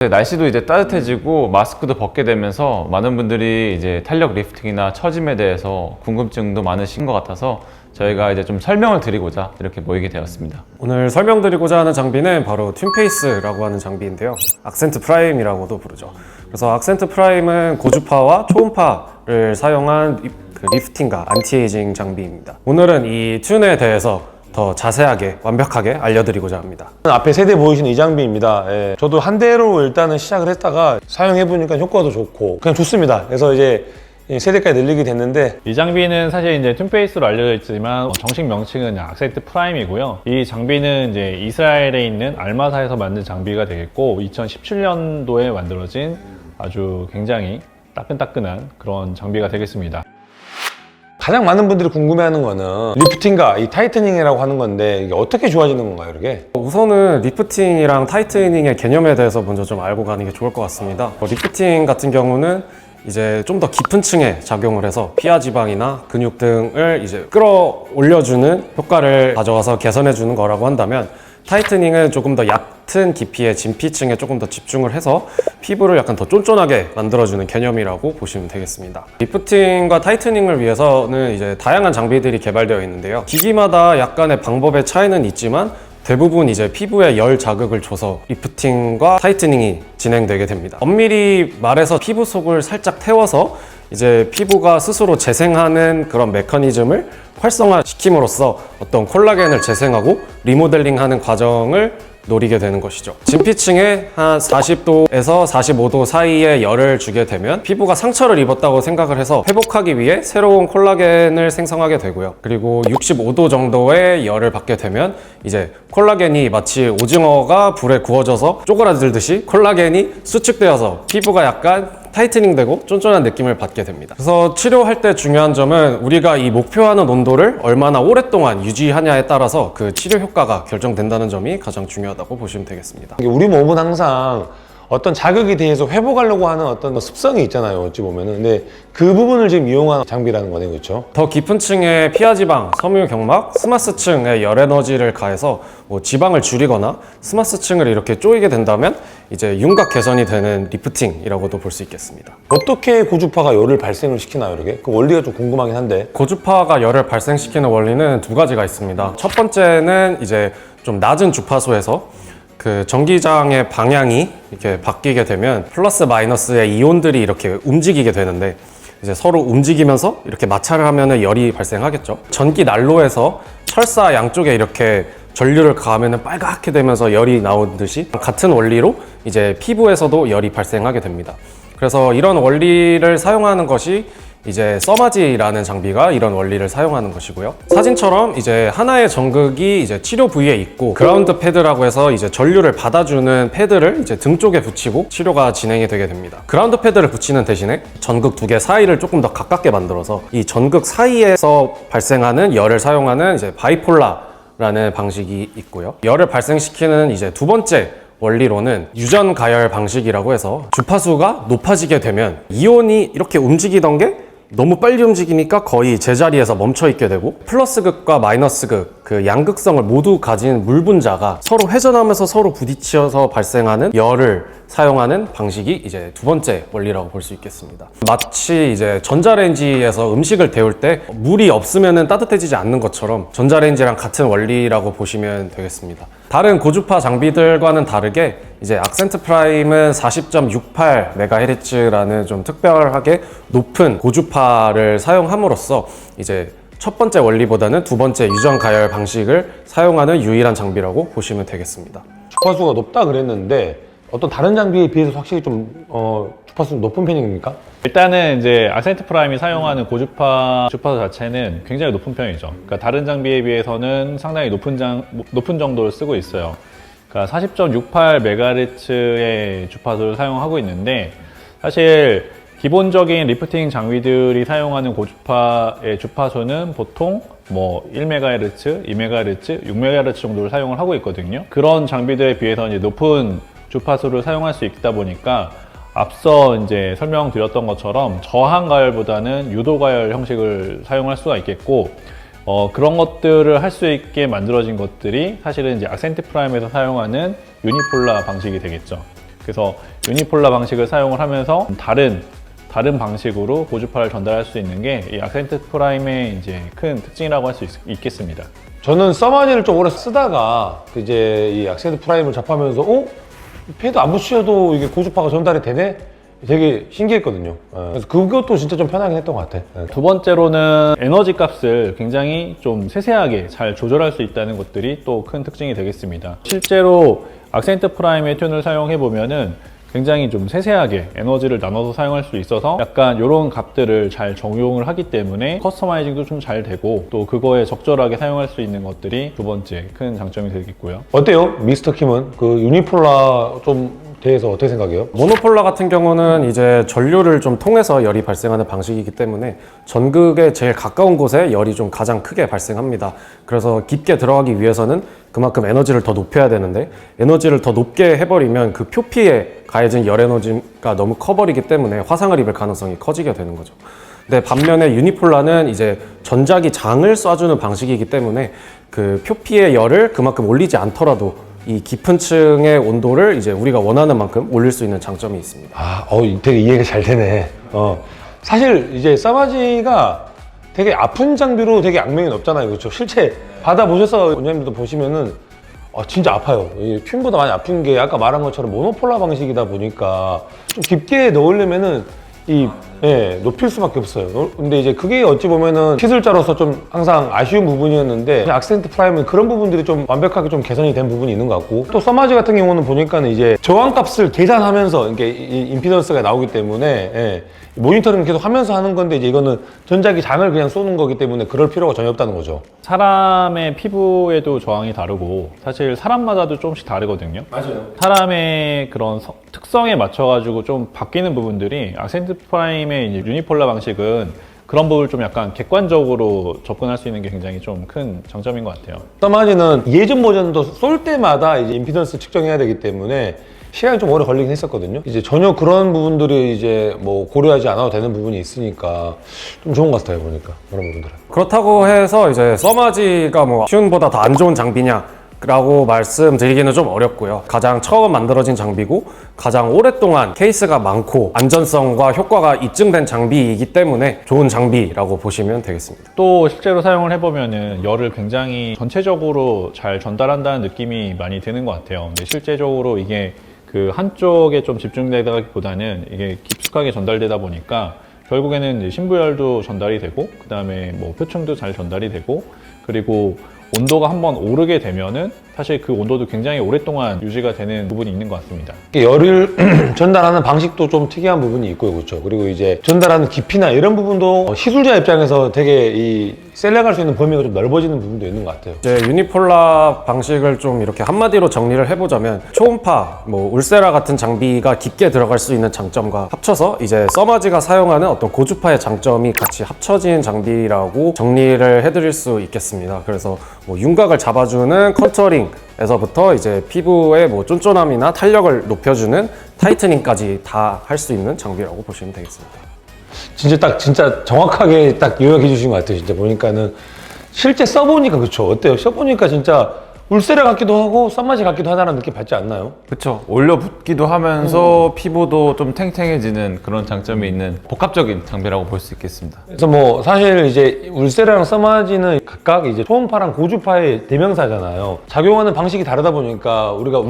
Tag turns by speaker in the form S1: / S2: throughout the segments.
S1: 날씨도 이제 따뜻해지고 마스크도 벗게 되면서 많은 분들이 이제 탄력 리프팅이나 처짐에 대해서 궁금증도 많으신 것 같아서 저희가 이제 좀 설명을 드리고자 이렇게 모이게 되었습니다.
S2: 오늘 설명드리고자 하는 장비는 바로 튠페이스라고 하는 장비인데요. 악센트 프라임이라고도 부르죠. 그래서 악센트 프라임은 고주파와 초음파를 사용한 리프팅과 안티에이징 장비입니다. 오늘은 이 튠에 대해서 더 자세하게 완벽하게 알려드리고자 합니다.
S3: 앞에 세대 보이시는 이 장비입니다. 예. 저도 한 대로 일단은 시작을 했다가 사용해보니까 효과도 좋고 그냥 좋습니다. 그래서 이제 세대까지 늘리게 됐는데,
S4: 이 장비는 사실 이제 튠페이스로 알려져 있지만 정식 명칭은 악센트 프라임이고요. 이 장비는 이제 이스라엘에 있는 알마사에서 만든 장비가 되겠고 2017년도에 만들어진 아주 굉장히 따끈따끈한 그런 장비가 되겠습니다.
S3: 가장 많은 분들이 궁금해하는 거는 리프팅과 이 타이트닝이라고 하는 건데 이게 어떻게 좋아지는 건가요, 이렇게?
S2: 우선은 리프팅이랑 타이트닝의 개념에 대해서 먼저 좀 알고 가는 게 좋을 것 같습니다. 리프팅 같은 경우는 이제 좀 더 깊은 층에 작용을 해서 피하 지방이나 근육 등을 이제 끌어올려주는 효과를 가져와서 개선해주는 거라고 한다면, 타이트닝은 조금 더 얕은 깊이의 진피층에 조금 더 집중을 해서 피부를 약간 더 쫀쫀하게 만들어주는 개념이라고 보시면 되겠습니다. 리프팅과 타이트닝을 위해서는 이제 다양한 장비들이 개발되어 있는데요. 기기마다 약간의 방법의 차이는 있지만 대부분 이제 피부에 열 자극을 줘서 리프팅과 타이트닝이 진행되게 됩니다. 엄밀히 말해서 피부 속을 살짝 태워서 이제 피부가 스스로 재생하는 그런 메커니즘을 활성화시킴으로써 어떤 콜라겐을 재생하고 리모델링하는 과정을 노리게 되는 것이죠. 진피층에 한 40도에서 45도 사이에 열을 주게 되면 피부가 상처를 입었다고 생각을 해서 회복하기 위해 새로운 콜라겐을 생성하게 되고요. 그리고 65도 정도의 열을 받게 되면 이제 콜라겐이 마치 오징어가 불에 구워져서 쪼그라들듯이 콜라겐이 수축되어서 피부가 약간 타이트닝 되고 쫀쫀한 느낌을 받게 됩니다. 그래서 치료할 때 중요한 점은 우리가 이 목표하는 온도를 얼마나 오랫동안 유지하냐에 따라서 그 치료 효과가 결정된다는 점이 가장 중요하다고 보시면 되겠습니다.
S3: 우리 몸은 항상 어떤 자극에 대해서 회복하려고 하는 어떤 습성이 있잖아요, 어찌 보면은. 근데 그 부분을 지금 이용한 장비라는 거네요, 그렇죠?
S2: 더 깊은 층의 피하지방, 섬유경막, 스마스층에 열 에너지를 가해서 지방을 줄이거나 스마스층을 이렇게 조이게 된다면 이제 윤곽 개선이 되는 리프팅이라고도 볼 수 있겠습니다.
S3: 어떻게 고주파가 열을 발생을 시키나요, 이렇게? 그 원리가 좀 궁금하긴 한데.
S2: 고주파가 열을 발생시키는 원리는 두 가지가 있습니다. 첫 번째는 이제 좀 낮은 주파수에서 그 전기장의 방향이 이렇게 바뀌게 되면 플러스 마이너스의 이온들이 이렇게 움직이게 되는데, 이제 서로 움직이면서 이렇게 마찰을 하면 열이 발생하겠죠. 전기 난로에서 철사 양쪽에 이렇게 전류를 가하면 빨갛게 되면서 열이 나오듯이 같은 원리로 이제 피부에서도 열이 발생하게 됩니다. 그래서 이런 원리를 사용하는 것이 이제 써마지라는 장비가 이런 원리를 사용하는 것이고요. 사진처럼 이제 하나의 전극이 이제 치료 부위에 있고, 그라운드 패드라고 해서 이제 전류를 받아주는 패드를 이제 등 쪽에 붙이고 치료가 진행이 되게 됩니다. 그라운드 패드를 붙이는 대신에 전극 두 개 사이를 조금 더 가깝게 만들어서 이 전극 사이에서 발생하는 열을 사용하는 이제 바이폴라라는 방식이 있고요. 열을 발생시키는 이제 두 번째 원리로는 유전 가열 방식이라고 해서 주파수가 높아지게 되면 이온이 이렇게 움직이던 게 너무 빨리 움직이니까 거의 제자리에서 멈춰 있게 되고, 플러스극과 마이너스극, 그 양극성을 모두 가진 물 분자가 서로 회전하면서 서로 부딪혀서 발생하는 열을 사용하는 방식이 이제 두 번째 원리라고 볼 수 있겠습니다. 마치 이제 전자레인지에서 음식을 데울 때 물이 없으면 따뜻해지지 않는 것처럼 전자레인지랑 같은 원리라고 보시면 되겠습니다. 다른 고주파 장비들과는 다르게 이제 악센트 프라임은 40.68MHz라는 좀 특별하게 높은 고주파를 사용함으로써 이제 첫 번째 원리보다는 두 번째 유전 가열 방식을 사용하는 유일한 장비라고 보시면 되겠습니다.
S3: 주파수가 높다 그랬는데 어떤 다른 장비에 비해서 확실히 좀 주파수가 높은 편입니까?
S4: 일단은 이제 악센트 프라임이 사용하는 고주파 주파수 자체는 굉장히 높은 편이죠. 그러니까 다른 장비에 비해서는 상당히 높은 정도를 쓰고 있어요. 그러니까 40.68MHz의 주파수를 사용하고 있는데, 사실 기본적인 리프팅 장비들이 사용하는 고주파의 주파수는 보통 뭐 1MHz, 2MHz, 6MHz 정도를 사용을 하고 있거든요. 그런 장비들에 비해서 이제 높은 주파수를 사용할 수 있다 보니까 앞서 이제 설명드렸던 것처럼 저항 가열보다는 유도 가열 형식을 사용할 수가 있겠고, 그런 것들을 할 수 있게 만들어진 것들이 사실은 이제 악센트 프라임에서 사용하는 유니폴라 방식이 되겠죠. 그래서 유니폴라 방식을 사용을 하면서 다른 방식으로 고주파를 전달할 수 있는 게 이 악센트 프라임의 이제 큰 특징이라고 할 수 있겠습니다.
S3: 저는 써마지를 좀 오래 쓰다가 이제 이 악센트 프라임을 접하면서 패드 안 붙여도 이게 고주파가 전달이 되네? 되게 신기했거든요. 그래서 그것도 진짜 좀 편하긴 했던 것 같아.
S4: 두 번째로는 에너지 값을 굉장히 좀 세세하게 잘 조절할 수 있다는 것들이 또 큰 특징이 되겠습니다. 실제로 악센트 프라임의 튠을 사용해 보면은 굉장히 좀 세세하게 에너지를 나눠서 사용할 수 있어서 약간 이런 값들을 잘 적용을 하기 때문에 커스터마이징도 좀 잘 되고 또 그거에 적절하게 사용할 수 있는 것들이 두 번째 큰 장점이 되겠고요.
S3: 어때요? 미스터 킴은 그 유니폴라 좀 대해서 어떻게 생각해요?
S2: 모노폴라 같은 경우는 이제 전류를 좀 통해서 열이 발생하는 방식이기 때문에 전극에 제일 가까운 곳에 열이 좀 가장 크게 발생합니다. 그래서 깊게 들어가기 위해서는 그만큼 에너지를 더 높여야 되는데 에너지를 더 높게 해버리면 그 표피에 가해진 열 에너지가 너무 커버리기 때문에 화상을 입을 가능성이 커지게 되는 거죠. 근데 반면에 유니폴라는 이제 전자기 장을 쏴주는 방식이기 때문에 그 표피의 열을 그만큼 올리지 않더라도 이 깊은 층의 온도를 이제 우리가 원하는 만큼 올릴 수 있는 장점이 있습니다.
S3: 되게 이해가 잘 되네. 사실 이제 써마지가 되게 아픈 장비로 되게 악명이 높잖아요. 그렇죠? 실제 받아보셔서 원장님도 보시면은 진짜 아파요. 이 튠보다 많이 아픈 게 아까 말한 것처럼 모노폴라 방식이다 보니까 좀 깊게 넣으려면은 높일 수밖에 없어요. 근데 이제 그게 어찌 보면은 기술자로서 좀 항상 아쉬운 부분이었는데 악센트 프라임은 그런 부분들이 좀 완벽하게 좀 개선이 된 부분이 있는 것 같고 또 써마지 같은 경우는 보니까는 이제 저항값을 계산하면서 이렇게 임피던스가 나오기 때문에 모니터링 계속 하면서 하는 건데 이제 이거는 전자기 장을 그냥 쏘는 거기 때문에 그럴 필요가 전혀 없다는 거죠.
S4: 사람의 피부에도 저항이 다르고 사실 사람마다도 조금씩 다르거든요.
S3: 맞아요.
S4: 사람의 그런 특성에 맞춰가지고 좀 바뀌는 부분들이 악센트 프라임의 이제 유니폴라 방식은 그런 부분을 좀 약간 객관적으로 접근할 수 있는 게 굉장히 좀 큰 장점인 것 같아요.
S3: 써마지는 예전 버전도 쏠 때마다 이제 임피던스 측정해야 되기 때문에 시간이 좀 오래 걸리긴 했었거든요. 이제 전혀 그런 부분들이 이제 뭐 고려하지 않아도 되는 부분이 있으니까 좀 좋은 것 같아요, 보니까. 그런 부분들은.
S2: 그렇다고 해서 이제 써마지가 뭐 튠보다 더 안 좋은 장비냐 라고 말씀드리기는 좀 어렵고요. 가장 처음 만들어진 장비고 가장 오랫동안 케이스가 많고 안전성과 효과가 입증된 장비이기 때문에 좋은 장비라고 보시면 되겠습니다.
S4: 또 실제로 사용을 해보면은 열을 굉장히 전체적으로 잘 전달한다는 느낌이 많이 드는 것 같아요. 근데 실제적으로 이게 그 한쪽에 좀 집중되다기보다는 이게 깊숙하게 전달되다 보니까 결국에는 이제 신부열도 전달이 되고 그 다음에 뭐 표층도 잘 전달이 되고 그리고 온도가 한번 오르게 되면은 사실 그 온도도 굉장히 오랫동안 유지가 되는 부분이 있는 것 같습니다.
S3: 열을 전달하는 방식도 좀 특이한 부분이 있고요, 그렇죠. 그리고 이제 전달하는 깊이나 이런 부분도 시술자 입장에서 되게 셀렉할 수 있는 범위가 좀 넓어지는 부분도 있는 것 같아요.
S2: 이제 유니폴라 방식을 좀 이렇게 한마디로 정리를 해보자면 초음파, 뭐 울세라 같은 장비가 깊게 들어갈 수 있는 장점과 합쳐서 이제 써마지가 사용하는 어떤 고주파의 장점이 같이 합쳐진 장비라고 정리를 해드릴 수 있겠습니다. 그래서 뭐 윤곽을 잡아주는 컨터링에서부터 이제 피부의 뭐 쫀쫀함이나 탄력을 높여주는 타이트닝까지 다 할 수 있는 장비라고 보시면 되겠습니다.
S3: 진짜 정확하게 딱 요약해 주신 것 같아요. 진짜 보니까는 실제 써보니까 그렇죠. 어때요? 써보니까 진짜 울세라 같기도 하고 써마지 같기도 하다는 느낌 받지 않나요?
S1: 그쵸. 올려붙기도 하면서 피부도 좀 탱탱해지는 그런 장점이 있는 복합적인 장비라고 볼 수 있겠습니다.
S3: 그래서 뭐 사실 이제 울세라랑 써마지는 각각 이제 초음파랑 고주파의 대명사잖아요. 작용하는 방식이 다르다 보니까 우리가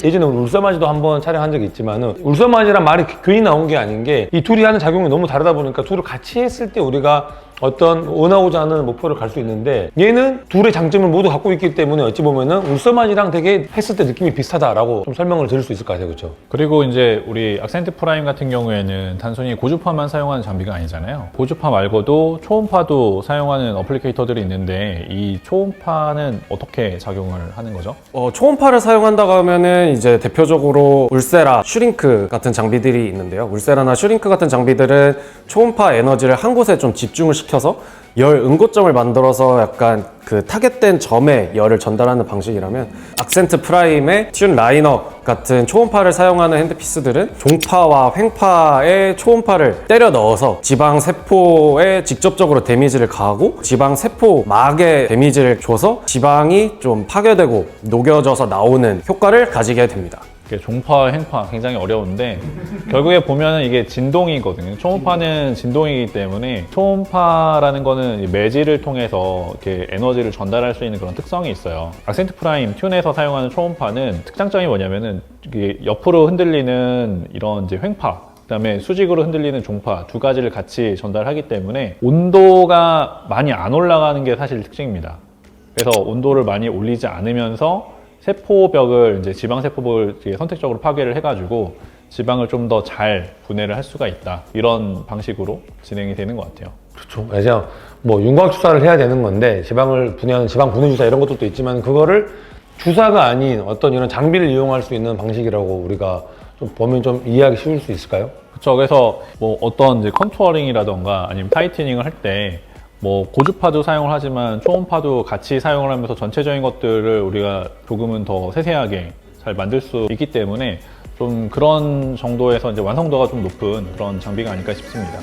S3: 예전에 울써마지도 한번 촬영한 적이 있지만은 울써마지란 말이 괜히 나온 게 아닌 게 이 둘이 하는 작용이 너무 다르다 보니까 둘을 같이 했을 때 우리가 어떤 원하고자 하는 목표를 갈 수 있는데 얘는 둘의 장점을 모두 갖고 있기 때문에 어찌 보면은 울써마지랑 되게 했을 때 느낌이 비슷하다라고 좀 설명을 드릴 수 있을 것 같아요. 그렇죠?
S4: 그리고 이제 우리 악센트 프라임 같은 경우에는 단순히 고주파만 사용하는 장비가 아니잖아요. 고주파 말고도 초음파도 사용하는 어플리케이터들이 있는데 이 초음파는 어떻게 작용을 하는 거죠?
S2: 초음파를 사용한다고 하면은 이제 대표적으로 울세라, 슈링크 같은 장비들이 있는데요. 울세라나 슈링크 같은 장비들은 초음파 에너지를 한 곳에 좀 집중을 시켜서 열 응고점을 만들어서 약간 그 타겟된 점에 열을 전달하는 방식이라면 악센트 프라임의 튠 라이너 같은 초음파를 사용하는 핸드피스들은 종파와 횡파의 초음파를 때려 넣어서 지방 세포에 직접적으로 데미지를 가하고 지방 세포막에 데미지를 줘서 지방이 좀 파괴되고 녹여져서 나오는 효과를 가지게 됩니다.
S4: 이게 종파, 횡파 굉장히 어려운데 결국에 보면은 이게 진동이거든요. 초음파는 진동이기 때문에 초음파라는 거는 이 매질을 통해서 이렇게 에너지를 전달할 수 있는 그런 특성이 있어요. 악센트 프라임 튠에서 사용하는 초음파는 특장점이 뭐냐면은 이게 옆으로 흔들리는 이런 이제 횡파, 그다음에 수직으로 흔들리는 종파 두 가지를 같이 전달하기 때문에 온도가 많이 안 올라가는 게 사실 특징입니다. 그래서 온도를 많이 올리지 않으면서 세포벽을 이제 지방 세포벽을 선택적으로 파괴를 해가지고 지방을 좀 더 잘 분해를 할 수가 있다. 이런 방식으로 진행이 되는 것 같아요.
S3: 그렇죠. 그냥 뭐 윤곽 주사를 해야 되는 건데 지방을 분해하는 지방 분해 주사 이런 것들도 있지만 그거를 주사가 아닌 어떤 이런 장비를 이용할 수 있는 방식이라고 우리가 좀 보면 좀 이해하기 쉬울 수 있을까요?
S4: 그렇죠. 그래서 뭐 어떤 이제 컨투어링이라던가 아니면 타이트닝을 할 때 뭐 고주파도 사용을 하지만 초음파도 같이 사용을 하면서 전체적인 것들을 우리가 조금은 더 세세하게 잘 만들 수 있기 때문에 좀 그런 정도에서 이제 완성도가 좀 높은 그런 장비가 아닐까 싶습니다.